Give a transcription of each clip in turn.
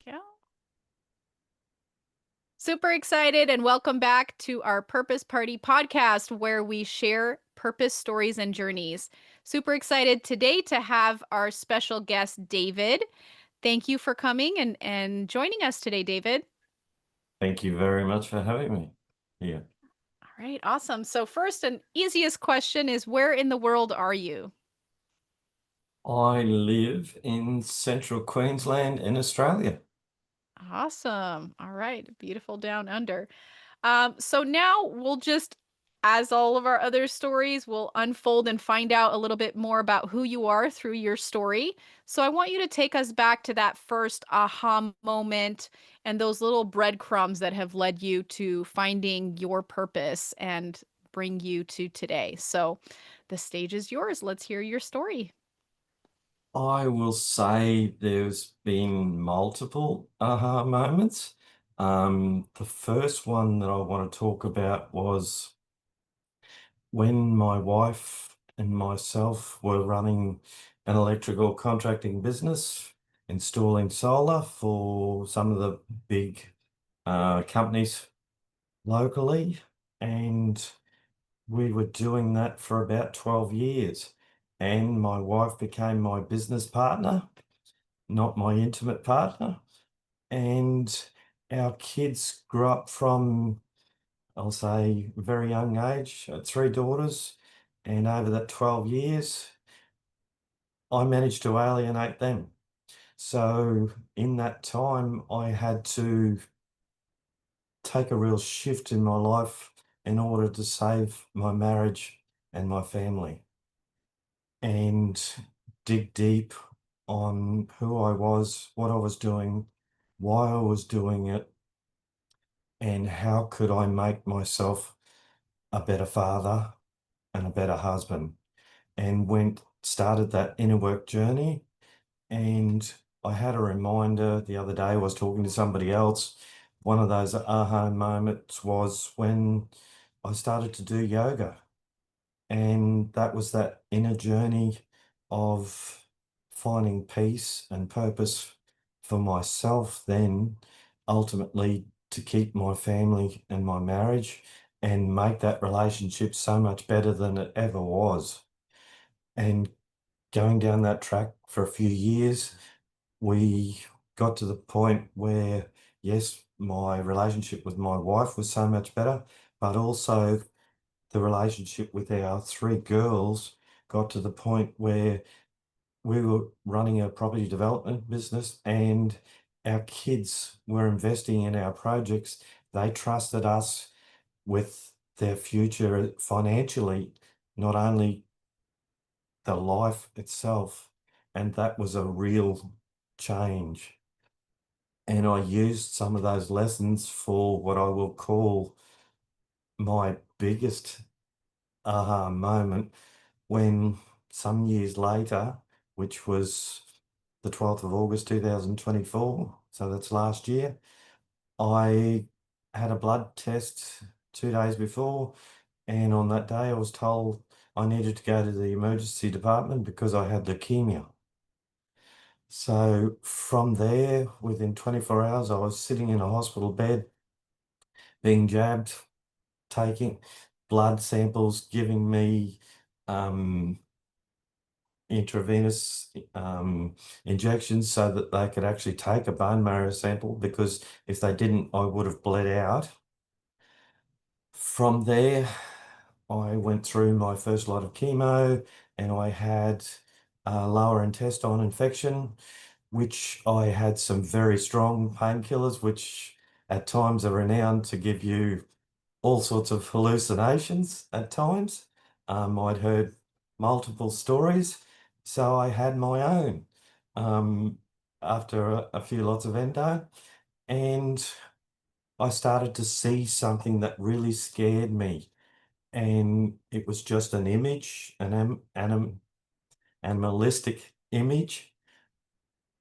Yeah. Super excited and welcome back to our Purpose Party podcast where we share purpose stories and journeys. Super excited today to have our special guest, David. Thank you for coming and joining us today, David. Thank you very much for having me here. All right, awesome. So, first and easiest question is where in the world are you? I live in central Queensland in Australia. Awesome. All right, beautiful down under. So now we'll just, as all of our other stories, we'll unfold and find out a little bit more about who you are through your story. So I want you to take us back to that first aha moment and those little breadcrumbs that have led you to finding your purpose and bring you to today. So the stage is yours. Let's hear your story. I will say there's been multiple aha moments. The first one that I want to talk about was when my wife and myself were running an electrical contracting business, installing solar for some of the big companies locally, and we were doing that for about 12 years. And my wife became my business partner, not my intimate partner. And our kids grew up from, I'll say, a very young age, three daughters. And over that 12 years, I managed to alienate them. So in that time, I had to take a real shift in my life in order to save my marriage and my family and dig deep on who I was, what I was doing, why I was doing it, and how could I make myself a better father and a better husband. And started that inner work journey. And I had a reminder the other day, I was talking to somebody else. One of those aha moments was when I started to do yoga. And that was that inner journey of finding peace and purpose for myself, then ultimately to keep my family and my marriage and make that relationship so much better than it ever was. And going down that track for a few years, we got to the point where, yes, my relationship with my wife was so much better, but also the relationship with our three girls got to the point where we were running a property development business and our kids were investing in our projects. They trusted us with their future financially, not only the life itself. And that was a real change. And I used some of those lessons for what I will call my biggest aha moment when some years later, which was the 12th of August 2024, so that's last year, I had a blood test 2 days before, and on that day I was told I needed to go to the emergency department because I had leukemia. So from there, within 24 hours, I was sitting in a hospital bed, being jabbed, taking blood samples, giving me um, intravenous injections so that they could actually take a bone marrow sample, because if they didn't, I would have bled out. From there, I went through my first lot of chemo and I had a lower intestine infection, which I had some very strong painkillers, which at times are renowned to give you all sorts of hallucinations at times. I'd heard multiple stories, so I had my own um, after a few lots of endo, and I started to see something that really scared me, and it was just an image, an animalistic image,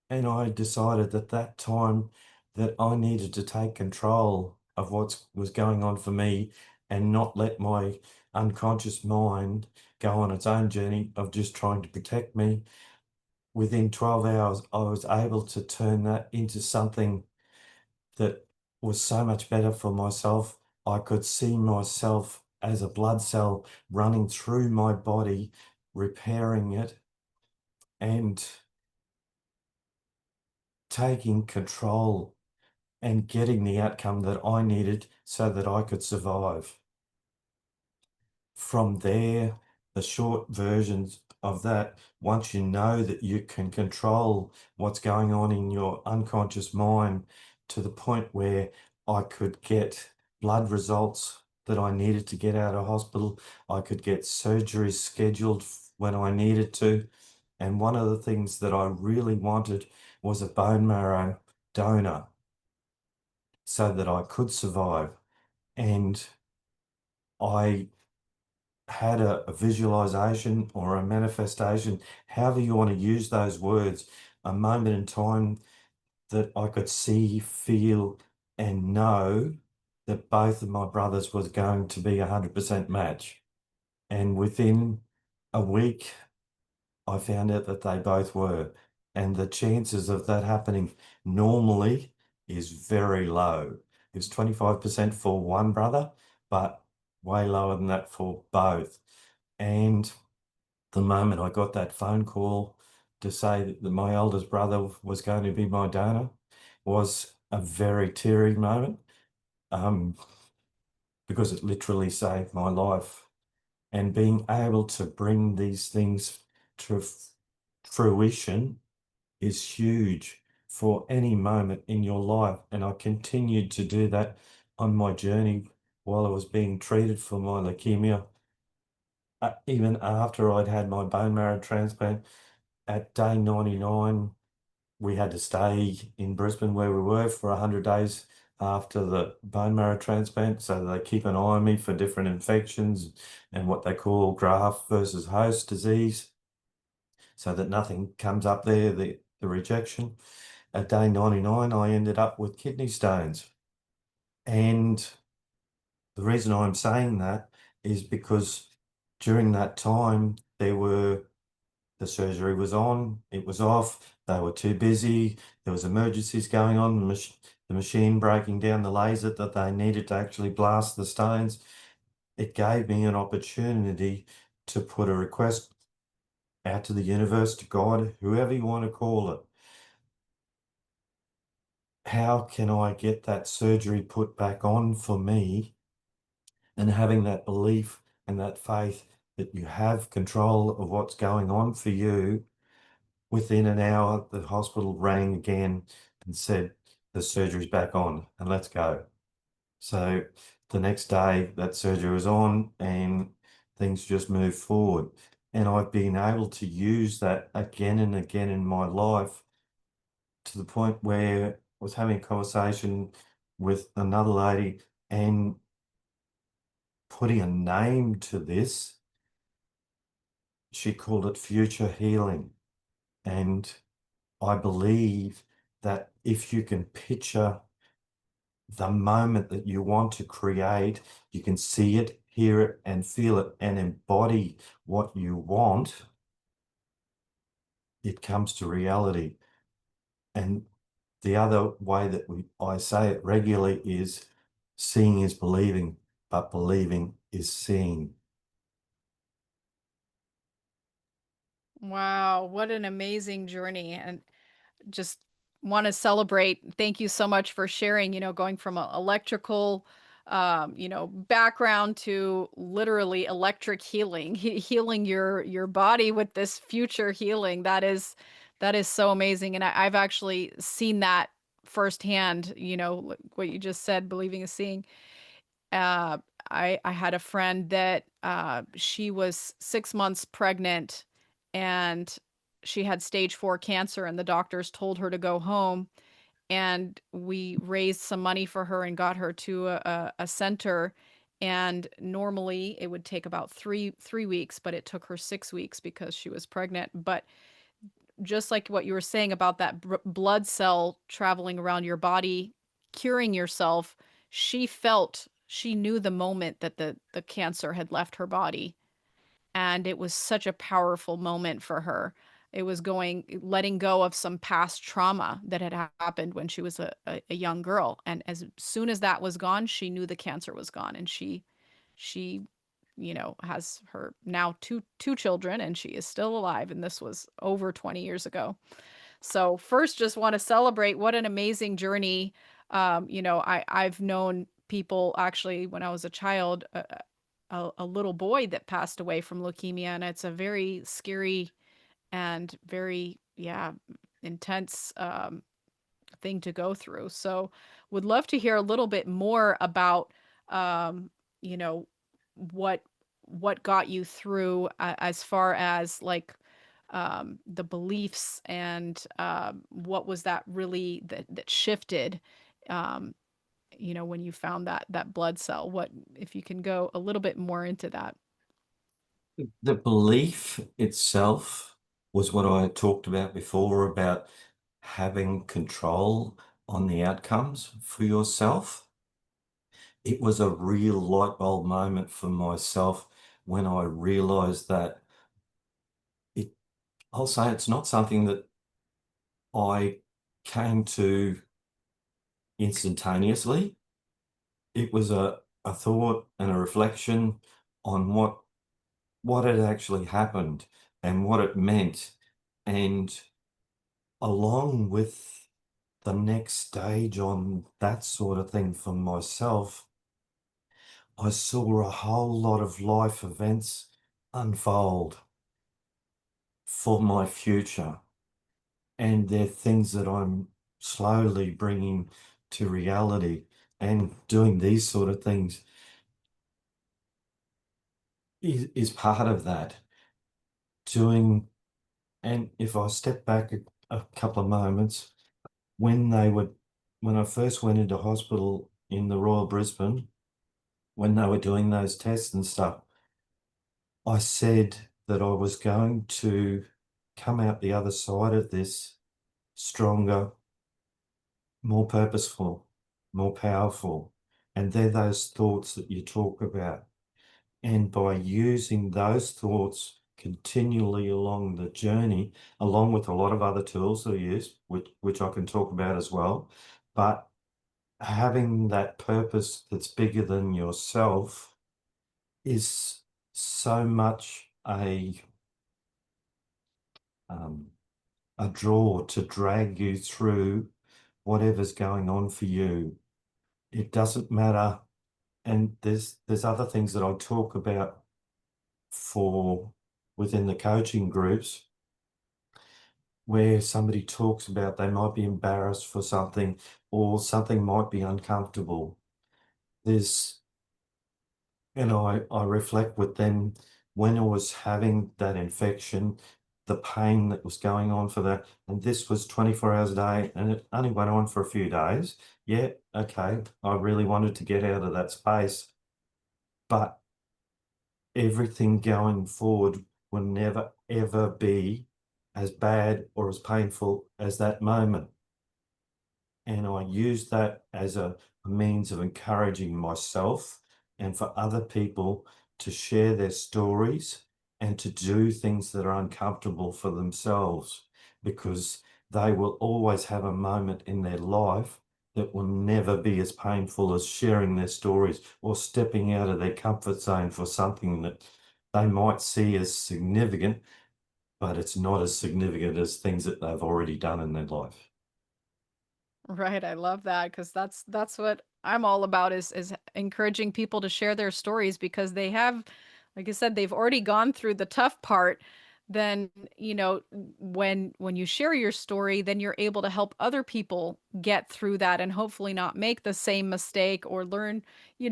and I decided at that time that I needed to take control of what was going on for me and not let my unconscious mind go on its own journey of just trying to protect me. within 12 hours, I was able to turn that into something that was so much better for myself. I could see myself as a blood cell running through my body, repairing it and taking control and getting the outcome that I needed so that I could survive. From there, the short versions of that, once you know that you can control what's going on in your unconscious mind to the point where I could get blood results that I needed to get out of hospital, I could get surgeries scheduled when I needed to. And one of the things that I really wanted was a bone marrow donor so that I could survive. And I had a visualization or a manifestation, however you want to use those words, a moment in time that I could see, feel, and know that both of my brothers was going to be 100% match. And within a week, I found out that they both were. And the chances of that happening normally is very low. It's 25% for one brother, but way lower than that for both. And the moment I got that phone call to say that my eldest brother was going to be my donor was a very teary moment, um, because it literally saved my life. And being able to bring these things to fruition is huge for any moment in your life. And I continued to do that on my journey while I was being treated for my leukemia. Even after I'd had my bone marrow transplant, at day 99, we had to stay in Brisbane where we were for 100 days after the bone marrow transplant. So they keep an eye on me for different infections and what they call graft versus host disease, so that nothing comes up there, the rejection. At day 99, I ended up with kidney stones. And the reason I'm saying that is because during that time, the surgery was on, it was off, they were too busy, there was emergencies going on, the machine breaking down the laser that they needed to actually blast the stones. It gave me an opportunity to put a request out to the universe, to God, whoever you want to call it. How can I get that surgery put back on for me? And having that belief and that faith that you have control of what's going on for you. Within an hour, the hospital rang again and said, the surgery's back on and let's go. So the next day, that surgery was on and things just moved forward. And I've been able to use that again and again in my life to the point where I was having a conversation with another lady and putting a name to this. She called it future healing. And I believe that if you can picture the moment that you want to create, you can see it, hear it, and feel it, and embody what you want, it comes to reality. And the other way that I say it regularly is seeing is believing, but believing is seeing. Wow, what an amazing journey. And just want to celebrate. Thank you so much for sharing, going from a electrical background to literally electric healing, healing your body with this future healing. That is so amazing. And I've actually seen that firsthand, what you just said, believing is seeing. Uh, I had a friend that she was 6 months pregnant and she had stage 4 cancer, and the doctors told her to go home. And we raised some money for her and got her to a center. And normally it would take about three weeks, but it took her 6 weeks because she was pregnant. But just like what you were saying about that blood cell traveling around your body, curing yourself, she knew the moment that the cancer had left her body. And it was such a powerful moment for her. It was letting go of some past trauma that had happened when she was a young girl. And as soon as that was gone, she knew the cancer was gone. And she, has her now two children, and she is still alive. And this was over 20 years ago. So first, just want to celebrate what an amazing journey. I've known people actually when I was a child, a little boy that passed away from leukemia, and it's a very scary and very, yeah, intense thing to go through. So would love to hear a little bit more about, um, you know, what what got you through, as far as like the beliefs, and what was that really that shifted, um, when you found that blood cell. What if you can go a little bit more into that? The belief itself was what I talked about before about having control on the outcomes for yourself. It was a real light bulb moment for myself when I realized that it, I'll say it's not something that I came to instantaneously. It was a thought and a reflection on what had actually happened and what it meant. And along with the next stage on that sort of thing for myself, I saw a whole lot of life events unfold for my future. And they're things that I'm slowly bringing to reality. And doing these sort of things is part of that. Doing, and if I step back a couple of moments, when they were, when I first went into hospital in the Royal Brisbane, when they were doing those tests and stuff, I said that I was going to come out the other side of this stronger, more purposeful, more powerful. And they're those thoughts that you talk about. And by using those thoughts continually along the journey, along with a lot of other tools that I use, which I can talk about as well, but having that purpose that's bigger than yourself is so much um, a draw to drag you through whatever's going on for you. It doesn't matter. And there's other things that I talk about for within the coaching groups where somebody talks about they might be embarrassed for something or something might be uncomfortable. There's, I reflect with them when I was having that infection, the pain that was going on for that, and this was 24 hours a day, and it only went on for a few days. Yeah, okay, I really wanted to get out of that space, but everything going forward will never ever be as bad or as painful as that moment. And I use that as a means of encouraging myself and for other people to share their stories and to do things that are uncomfortable for themselves because they will always have a moment in their life that will never be as painful as sharing their stories or stepping out of their comfort zone for something that they might see as significant, but it's not as significant as things that they've already done in their life. Right, I love that because that's what I'm all about, is encouraging people to share their stories because they have, like I said, they've already gone through the tough part. Then, when you share your story, then you're able to help other people get through that and hopefully not make the same mistake or learn,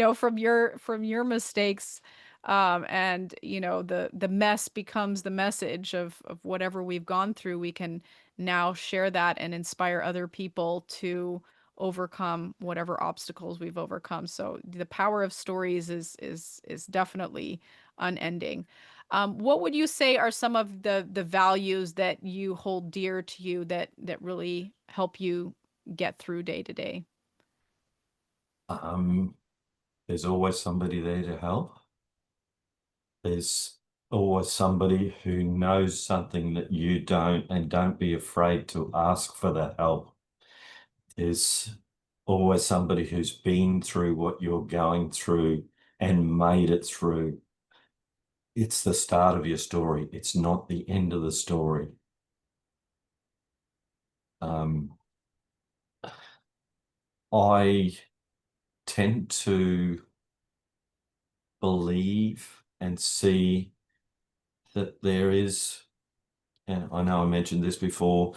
from your mistakes. And the mess becomes the message of whatever we've gone through. We can now share that and inspire other people to overcome whatever obstacles we've overcome. So the power of stories is definitely unending. What would you say are some of the values that you hold dear to you that really help you get through day to day? Um, there's always somebody there to help. There's always somebody who knows something that you don't, and don't be afraid to ask for the help. There's always somebody who's been through what you're going through and made it through. It's the start of your story. It's not the end of the story. Um, I tend to believe and see that there is, and I know I mentioned this before,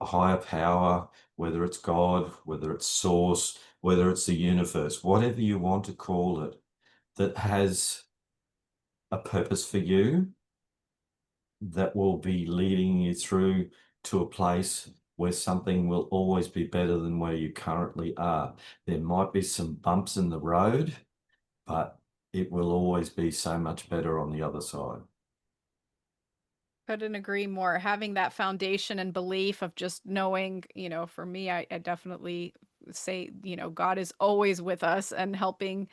a higher power, whether it's God, whether it's source, whether it's the universe, whatever you want to call it, that has a purpose for you, that will be leading you through to a place where something will always be better than where you currently are. There might be some bumps in the road, but it will always be so much better on the other side. Couldn't agree more. Having that foundation and belief of just knowing, for me, I definitely say, God is always with us and helping.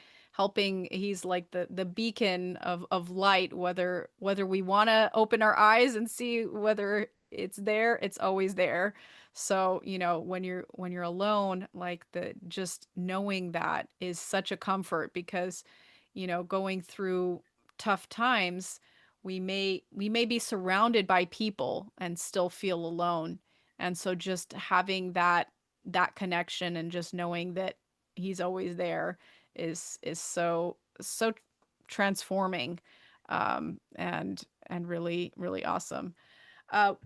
He's like the beacon of light, whether we want to open our eyes and see whether it's there, it's always there. So, when you're alone, like the just knowing that is such a comfort because, going through tough times we may be surrounded by people and still feel alone. And so just having that connection and just knowing that he's always there is so transforming, and really really awesome.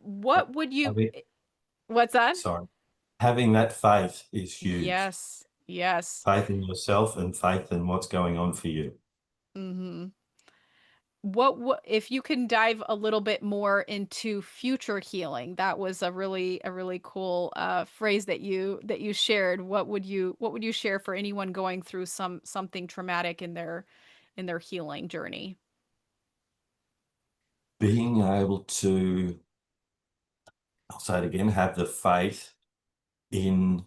What would I you mean, What's that? sorry. Having that faith is huge. Yes, yes. Faith in yourself and faith in what's going on for you. Mhm. What if you can dive a little bit more into future healing? That was a really cool phrase that you shared. What would you share for anyone going through something traumatic in their healing journey? Being able to, I'll say it again, have the faith in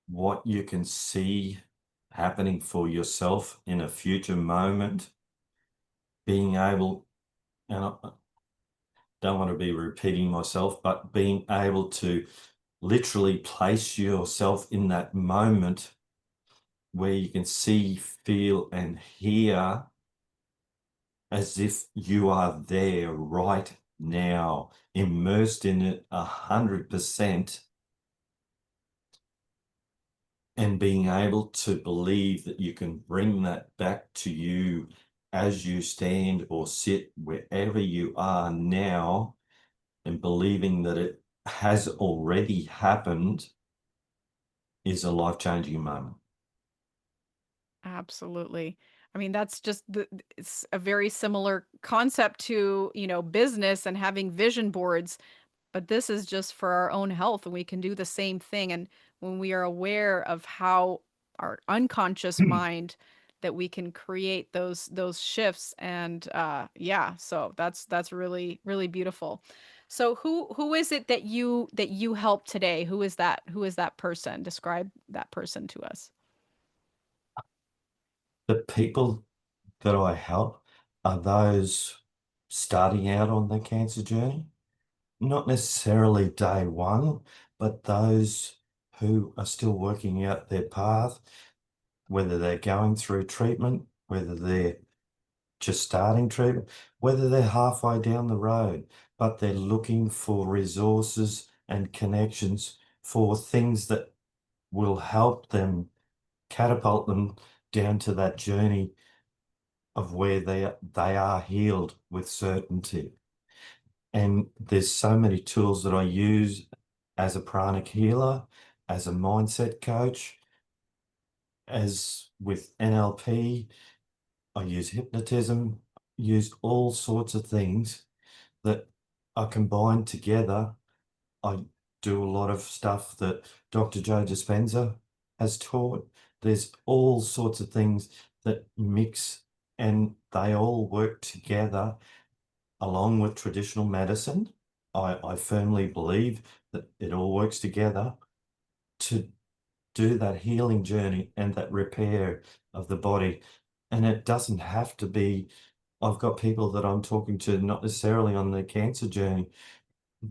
what you can see happening for yourself in a future moment, being able, and I don't want to be repeating myself, but being able to literally place yourself in that moment where you can see, feel, and hear as if you are there right now, immersed in it 100%, and being able to believe that you can bring that back to you as you stand or sit wherever you are now, and believing that it has already happened is a life-changing moment. Absolutely. I mean, that's just it's a very similar concept to, business and having vision boards. But this is just for our own health, and we can do the same thing. And when we are aware of how our unconscious mind that we can create those shifts, and yeah, so that's really really beautiful. So who is it that you help today? Who is that person? Describe that person to us. The people that I help are those starting out on their cancer journey, not necessarily day one, but those who are still working out their path, whether they're going through treatment, whether they're just starting treatment, whether they're halfway down the road, but they're looking for resources and connections for things that will help them catapult them down to that journey of where they are healed with certainty. And there's so many tools that I use as a pranic healer, as a mindset coach, as with NLP. I use hypnotism, use all sorts of things that are combined together. I do a lot of stuff that Dr. Joe Dispenza has taught. There's all sorts of things that mix, and they all work together along with traditional medicine. I firmly believe that it all works together to do that healing journey and that repair of the body. And it doesn't have to be I've got people that I'm talking to, not necessarily on their cancer journey.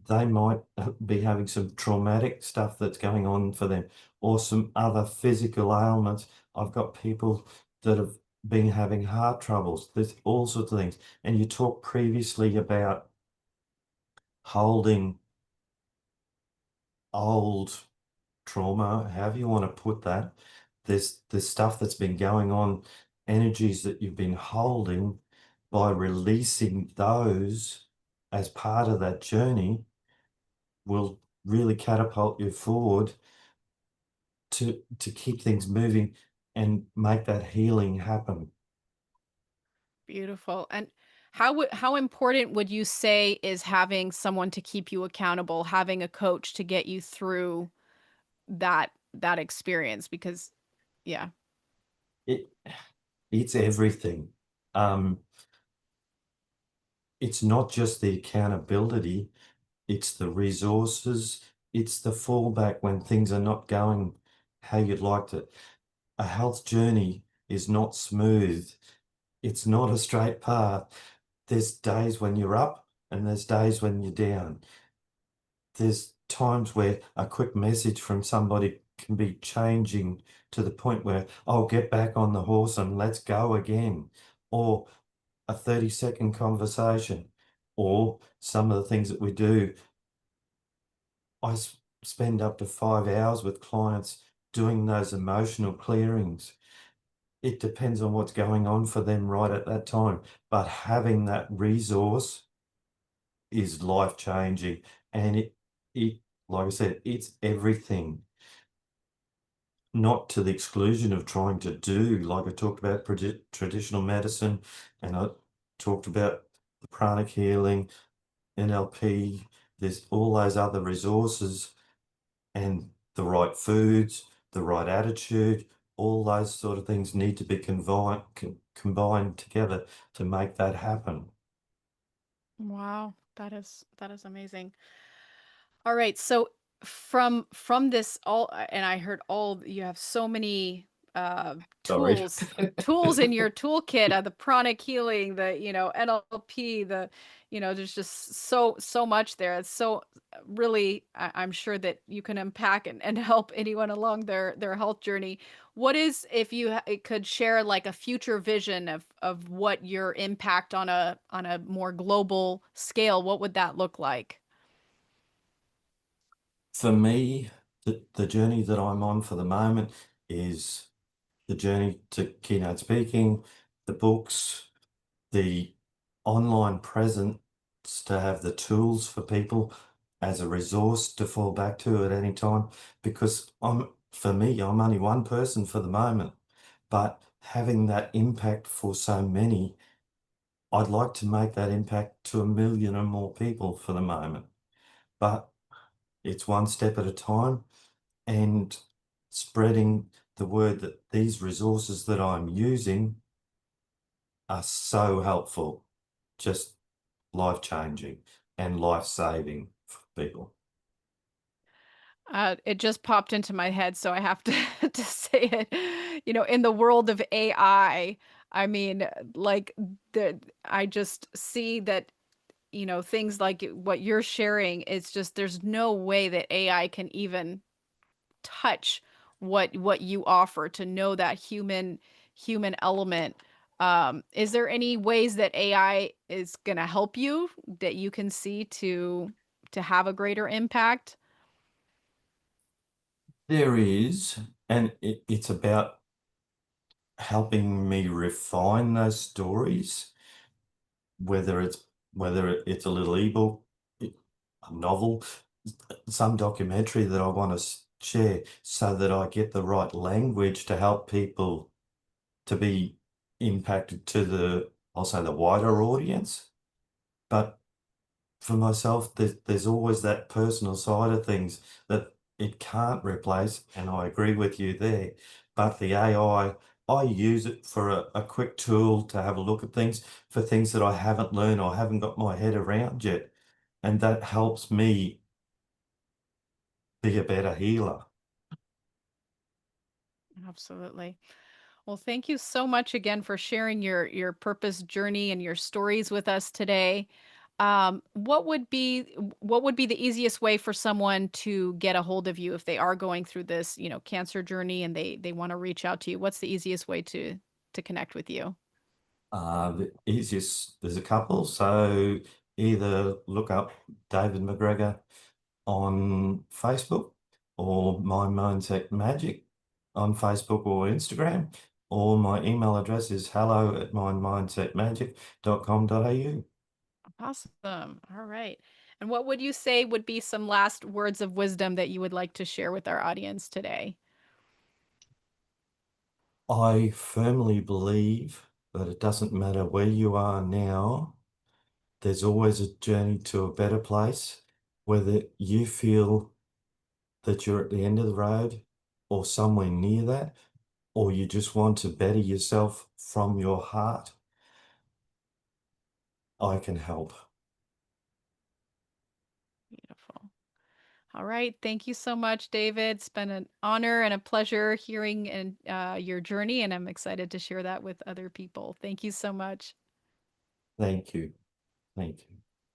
They might be having some traumatic stuff that's going on for them or some other physical ailments. I've got people that have been having heart troubles. There's all sorts of things. And you talked previously about holding old trauma, however you want to put that. There's stuff that's been going on, energies that you've been holding by releasing those as part of that journey will really catapult you forward to keep things moving and make that healing happen. Beautiful. And how important would you say is having someone to keep you accountable, having a coach to get you through that experience? Because yeah, It it's everything. Um, it's not just the accountability, it's the resources, it's the fallback when things are not going how you'd like to. A health journey is not smooth. It's not a straight path. There's days when you're up and there's days when you're down. There's times where a quick message from somebody can be changing to the point where I'll get back on the horse and let's go again. Or a 30-second conversation. Or some of the things that we do. Spend up to 5 hours with clients doing those emotional clearings. It depends on what's going on for them right at that time. But having that resource is life changing. And it, like I said, it's everything, not to the exclusion of trying to do, like I talked about traditional medicine, and I talked about the pranic healing, NLP, there's all those other resources and the right foods, the right attitude, all those sort of things need to be combined together to make that happen. wow, that is amazing. All right. So from this all and I heard all you have so many Sorry. tools in your toolkit, the pranic healing, the NLP, there's just so much there. It's so really I'm sure that you can unpack and help anyone along their health journey. What is if you could share like a future vision of what your impact on a more global scale, what would that look like? For me, the journey that I'm on for the moment is the journey to keynote speaking, the books, the online presence to have the tools for people as a resource to fall back to at any time. Because for me, I'm only one person for the moment, but having that impact for so many, I'd like to make that impact to 1 million or more people for the moment. But it's one step at a time and spreading the word that these resources that I'm using are so helpful, just life changing and life saving for people. It just popped into my head, so I have to to say it. In the world of I mean, like I just see that, things like what you're sharing. It's just there's no way that AI can even touch what you offer to know that human element. Is there any ways that AI is going to help you that you can see to have a greater impact? There is, and it's about helping me refine those stories, whether it's a little ebook, a novel, some documentary that I want to share so that I get the right language to help people to be impacted to I'll say the wider audience. But for myself, there's always that personal side of things that it can't replace, and I agree with you there. But the I use it for a quick tool to have a look at things for things that I haven't learned or haven't got my head around yet. And that helps me be a better healer. Absolutely. Well, thank you so much again for sharing your purpose journey and your stories with us today. What would be the easiest way for someone to get a hold of you if they are going through this, cancer journey and they want to reach out to you? What's the easiest way to connect with you? The easiest, there's a couple. So either look up David MacGregor on Facebook or My Mindset Magic on Facebook or Instagram, or my email address is hello@mymindsetmagic.com.au. Awesome. All right. And what would you say would be some last words of wisdom that you would like to share with our audience today? I firmly believe that it doesn't matter where you are now, there's always a journey to a better place, whether you feel that you're at the end of the road or somewhere near that, or you just want to better yourself from your heart. I can help. Beautiful. All right. Thank you so much, David. It's been an honor and a pleasure hearing your journey, and I'm excited to share that with other people. Thank you so much. Thank you. Thank you.